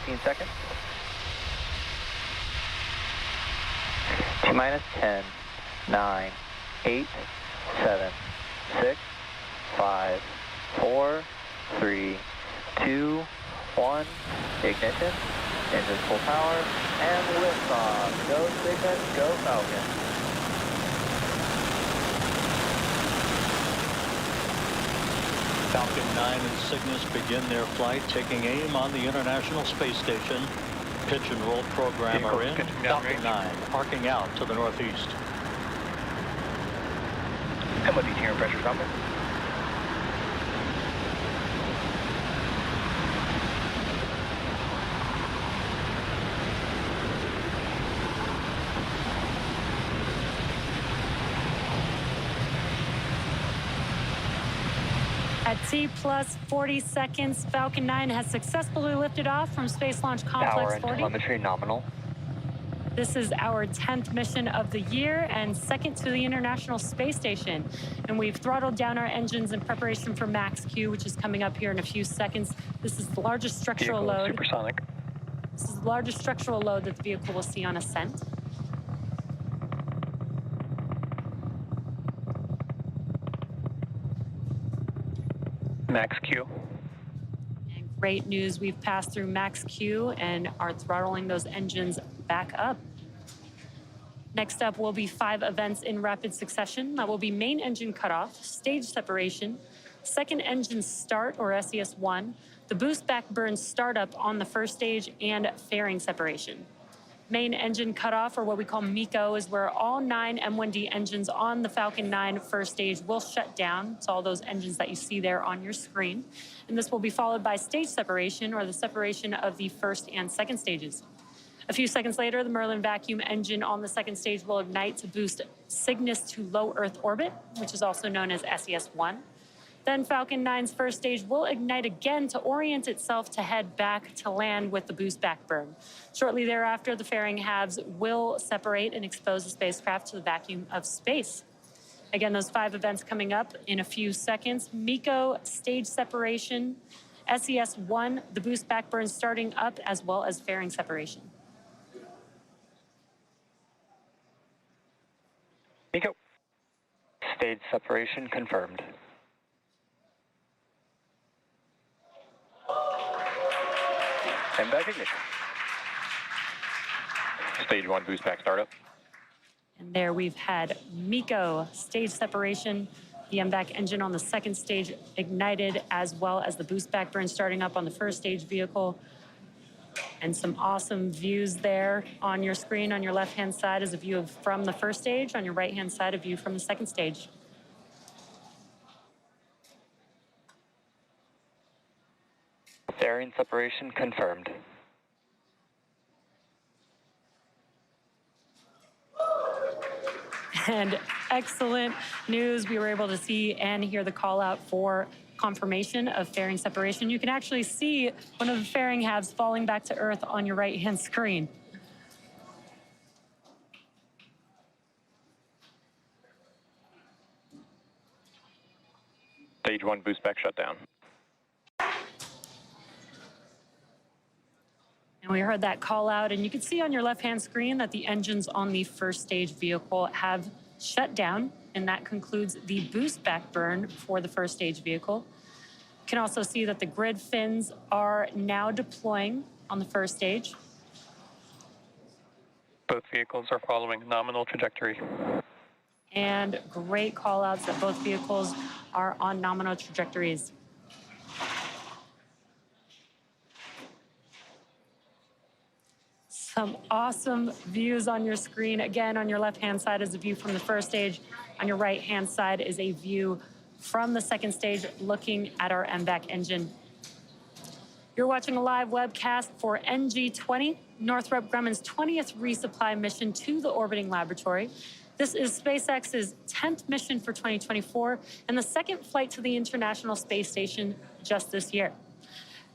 15 seconds. T-minus 10, 9, 8, 7, 6, 5, 4, 3, 2, 1. Ignition. Engines full power. And liftoff. Go SpaceX, go Falcon. Falcon 9 and Cygnus begin their flight, taking aim on the International Space Station. Pitch and roll program are in. Falcon 9 arcing out to the northeast. MOD team pressure coming. At T plus 40 seconds, Falcon 9 has successfully lifted off from Space Launch Complex Power and 40. telemetry nominal. This is our 10th mission of the year and second to the International Space Station. And we've throttled down our engines in preparation for Max Q, which is coming up here in a few seconds. This is the largest structural Vehicle load. Supersonic. This is the largest structural load that the vehicle will see on ascent. Max Q. And great news, we've passed through Max Q and are throttling those engines back up. Next up will be 5 events in rapid succession. That will be main engine cutoff, stage separation, second engine start, or SES1, the boost back burn startup on the first stage, and fairing separation. Main engine cutoff, or what we call MECO, is where all 9 M1D engines on the Falcon 9 first stage will shut down. It's all those engines that you see there on your screen. And this will be followed by stage separation, or the separation of the first and second stages. A few seconds later, the Merlin vacuum engine on the second stage will ignite to boost Cygnus to low Earth orbit, which is also known as SES1. Then Falcon 9's first stage will ignite again to orient itself to head back to land with the boost back burn. Shortly thereafter, the fairing halves will separate and expose the spacecraft to the vacuum of space. Again, those 5 events coming up in a few seconds. MECO, stage separation, SES1, the boost back burn starting up, as well as fairing separation. MECO. Stage separation confirmed. And back ignition. Stage 1 boost back startup. And there we've had MECO, stage separation, the MVAC engine on the second stage ignited, as well as the boost back burn starting up on the first stage vehicle. And some awesome views there on your screen. On your left-hand side is a view from the first stage. On your right-hand side, a view from the second stage. Fairing separation confirmed. And excellent news. We were able to see and hear the call out for confirmation of fairing separation. You can actually see one of the fairing halves falling back to Earth on your right-hand screen. Stage 1 boost back shutdown. And we heard that call out, and you can see on your left-hand screen that the engines on the first stage vehicle have shut down, and that concludes the boost back burn for the first stage vehicle. You can also see that the grid fins are now deploying on the first stage. Both vehicles are following nominal trajectory. And great call outs that both vehicles are on nominal trajectories. Some awesome views on your screen. Again, on your left-hand side is a view from the first stage. On your right-hand side is a view from the second stage looking at our MVAC engine. You're watching a live webcast for NG-20, Northrop Grumman's 20th resupply mission to the orbiting laboratory. This is SpaceX's 10th mission for 2024 and the second flight to the International Space Station just this year.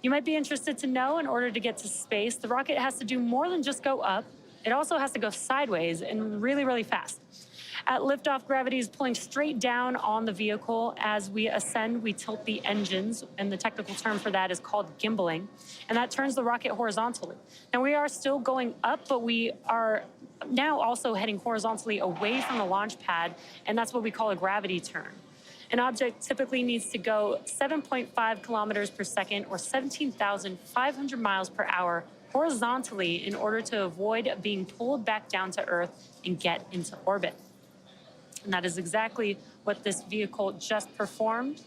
You might be interested to know, in order to get to space, the rocket has to do more than just go up. It also has to go sideways and really, really fast. At liftoff, gravity is pulling straight down on the vehicle. As we ascend, we tilt the engines, and the technical term for that is called gimbaling, and that turns the rocket horizontally. Now, we are still going up, but we are now also heading horizontally away from the launch pad, and that's what we call a gravity turn. An object typically needs to go 7.5 kilometers per second or 17,500 miles per hour horizontally in order to avoid being pulled back down to Earth and get into orbit. And that is exactly what this vehicle just performed.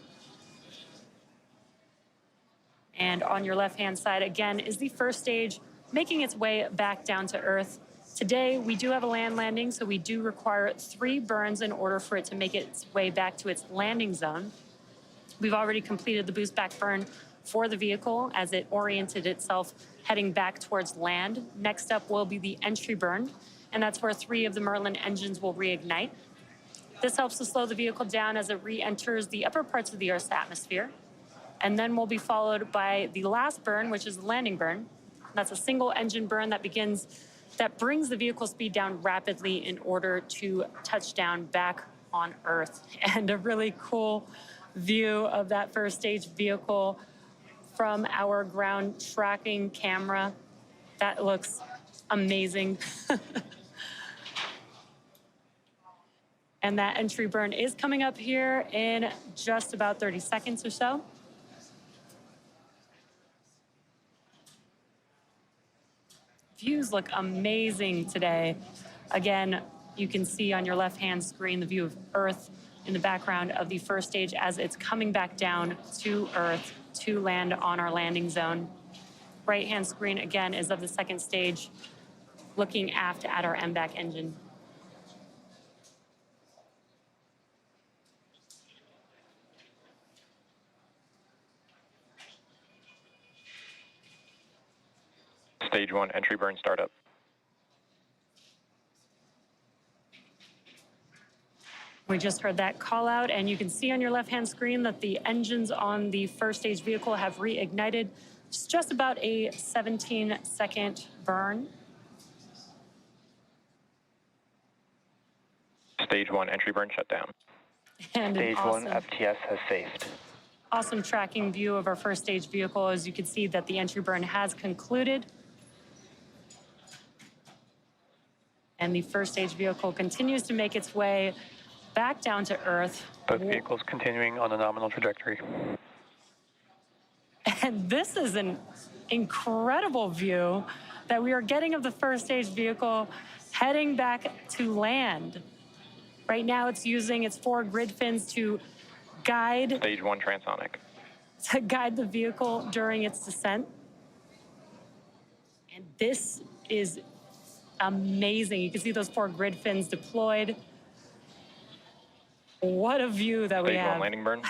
And on your left-hand side, again, is the first stage making its way back down to Earth. Today, we do have a land landing, so we do require 3 burns in order for it to make its way back to its landing zone. We've already completed the boost back burn for the vehicle as it oriented itself heading back towards land. Next up will be the entry burn, and that's where 3 of the Merlin engines will reignite. This helps to slow the vehicle down as it re-enters the upper parts of the Earth's atmosphere. And then will be followed by the last burn, which is the landing burn. That's a single engine burn that brings the vehicle speed down rapidly in order to touch down back on Earth. And a really cool view of that first stage vehicle from our ground tracking camera. That looks amazing. And that entry burn is coming up here in just about 30 seconds or so. Views look amazing today. Again, you can see on your left-hand screen the view of Earth in the background of the first stage as it's coming back down to Earth to land on our landing zone. Right-hand screen, again, is of the second stage, looking aft at our MVAC engine. Stage 1 entry burn startup. We just heard that call out, and you can see on your left-hand screen that the engines on the first stage vehicle have reignited. It's just about a 17-second burn. Stage 1 entry burn shut down. And Stage 1 FTS has safed. Awesome tracking view of our first stage vehicle. As you can see that the entry burn has concluded. And the first stage vehicle continues to make its way back down to Earth. Both vehicles continuing on a nominal trajectory. And this is an incredible view that we are getting of the first stage vehicle heading back to land. Right now it's using its 4 grid fins to guide Stage 1 transonic. To guide the vehicle during its descent. And this is amazing. You can see those 4 grid fins deployed. What a view that we have. Stage 1 landing burn.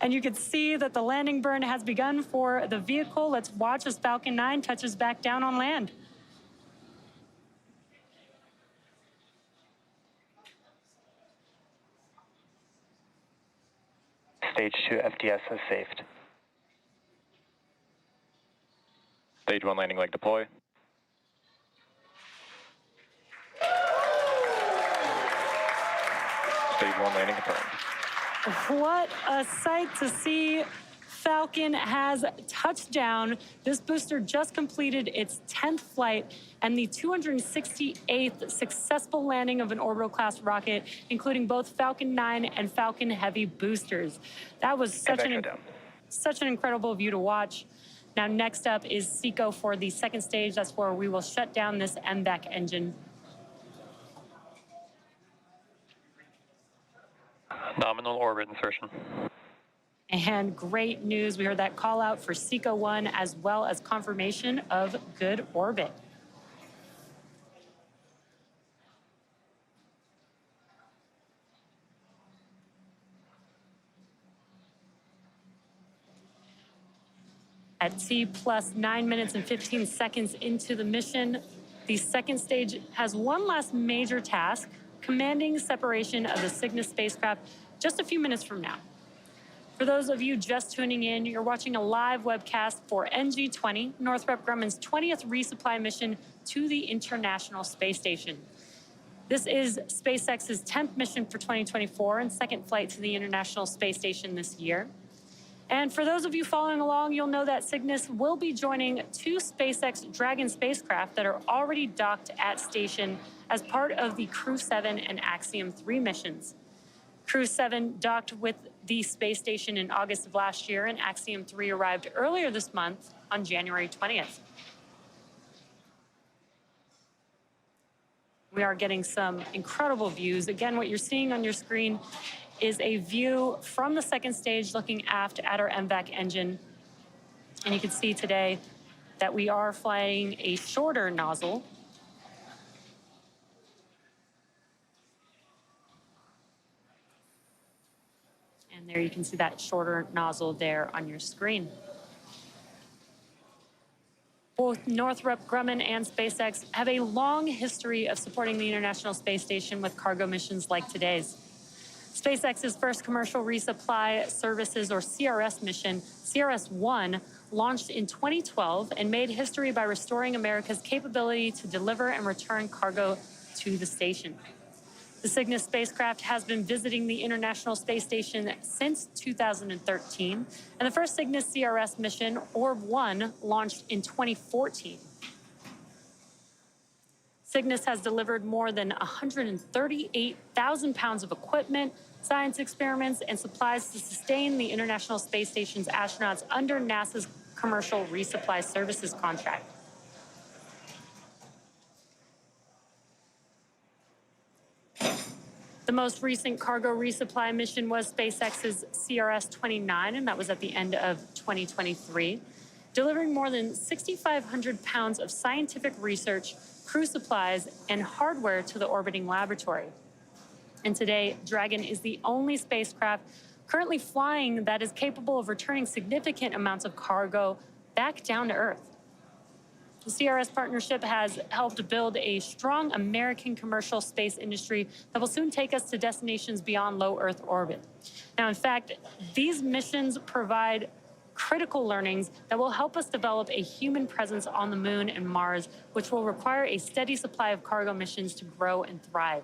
And you can see that the landing burn has begun for the vehicle. Let's watch as Falcon 9 touches back down on land. Stage 2 FTS has safed. Stage 1 landing leg deploy. Stage 1 landing confirmed. What a sight to see. Falcon has touched down. This booster just completed its 10th flight and the 268th successful landing of an orbital class rocket, including both Falcon 9 and Falcon Heavy boosters. That was such an incredible view to watch. Now, next up is SECO for the second stage. That's where we will shut down this MVAC engine. Nominal orbit insertion. And great news, we heard that call out for SECO 1 as well as confirmation of good orbit. At T plus 9 minutes and 15 seconds into the mission, the second stage has one last major task, commanding separation of the Cygnus spacecraft just a few minutes from now. For those of you just tuning in, you're watching a live webcast for NG-20, Northrop Grumman's 20th resupply mission to the International Space Station. This is SpaceX's 10th mission for 2024 and second flight to the International Space Station this year. And for those of you following along, you'll know that Cygnus will be joining two SpaceX Dragon spacecraft that are already docked at station as part of the Crew 7 and Axiom 3 missions. Crew 7 docked with the space station in August of last year, and Axiom 3 arrived earlier this month on January 20th. We are getting some incredible views. Again, what you're seeing on your screen is a view from the second stage looking aft at our MVAC engine. And you can see today that we are flying a shorter nozzle. And there you can see that shorter nozzle there on your screen. Both Northrop Grumman and SpaceX have a long history of supporting the International Space Station with cargo missions like today's. SpaceX's first commercial resupply services, or CRS mission, CRS-1, launched in 2012 and made history by restoring America's capability to deliver and return cargo to the station. The Cygnus spacecraft has been visiting the International Space Station since 2013, and the first Cygnus CRS mission, Orb-1, launched in 2014. Cygnus has delivered more than 138,000 pounds of equipment, science experiments, and supplies to sustain the International Space Station's astronauts under NASA's commercial resupply services contract. The most recent cargo resupply mission was SpaceX's CRS-29, and that was at the end of 2023, delivering more than 6,500 pounds of scientific research, crew supplies, and hardware to the orbiting laboratory. And today, Dragon is the only spacecraft currently flying that is capable of returning significant amounts of cargo back down to Earth. The CRS partnership has helped build a strong American commercial space industry that will soon take us to destinations beyond low Earth orbit. Now, in fact, these missions provide critical learnings that will help us develop a human presence on the Moon and Mars, which will require a steady supply of cargo missions to grow and thrive.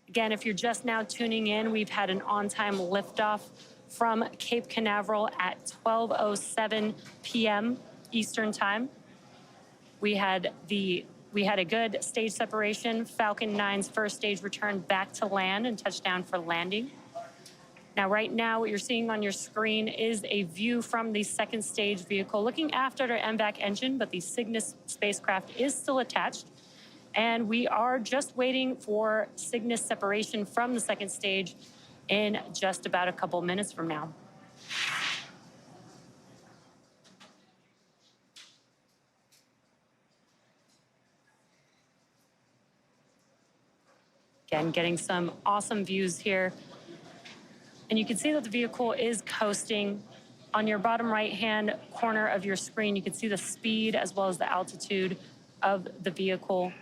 Again, if you're just now tuning in, we've had an on-time liftoff from Cape Canaveral at 12:07 p.m. Eastern Time. We had a good stage separation. Falcon 9's first stage returned back to land and touched down for landing. Now, right now, what you're seeing on your screen is a view from the second stage vehicle looking after our MVAC engine, but the Cygnus spacecraft is still attached. And we are just waiting for Cygnus separation from the second stage in just about a couple minutes from now. Again, getting some awesome views here. And you can see that the vehicle is coasting. On your bottom right-hand corner of your screen, you can see the speed as well as the altitude of the vehicle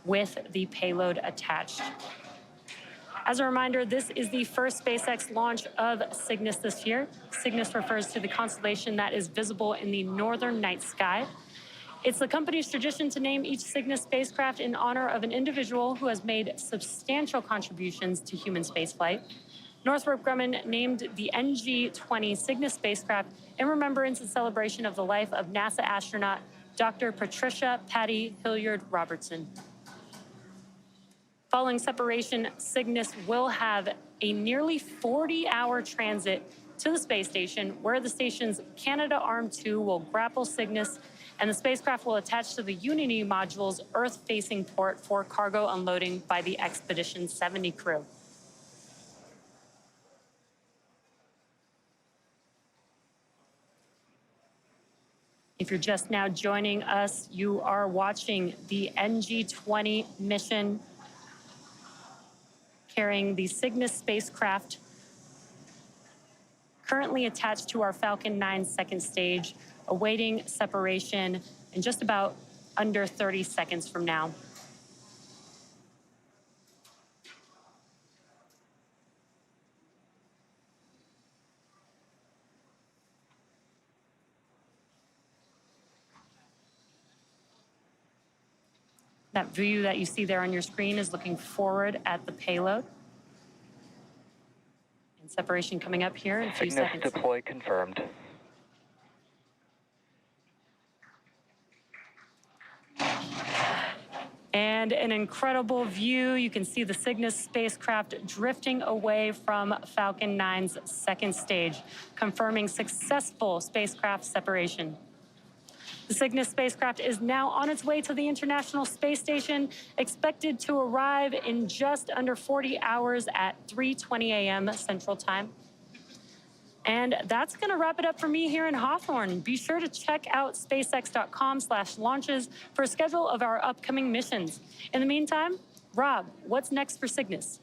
with the payload attached. As a reminder, this is the first SpaceX launch of Cygnus this year. Cygnus refers to the constellation that is visible in the northern night sky. It's the company's tradition to name each Cygnus spacecraft in honor of an individual who has made substantial contributions to human spaceflight. Northrop Grumman named the NG-20 Cygnus spacecraft in remembrance and celebration of the life of NASA astronaut Dr. Patricia Patty Hilliard Robertson. Following separation, Cygnus will have a nearly 40-hour transit to the space station, where the station's Canadarm2 will grapple Cygnus, and the spacecraft will attach to the Unity module's Earth-facing port for cargo unloading by the Expedition 70 crew. If you're just now joining us, you are watching the NG-20 mission carrying the Cygnus spacecraft currently attached to our Falcon 9 second stage, awaiting separation in just about under 30 seconds from now. That view that you see there on your screen is looking forward at the payload. And separation coming up here in a few Cygnus seconds. deploy confirmed. And an incredible view. You can see the Cygnus spacecraft drifting away from Falcon 9's second stage, confirming successful spacecraft separation. The Cygnus spacecraft is now on its way to the International Space Station, expected to arrive in just under 40 hours at 3:20 a.m. Central Time. And that's going to wrap it up for me here in Hawthorne. Be sure to check out spacex.com/launches for a schedule of our upcoming missions. In the meantime, Rob, what's next for Cygnus?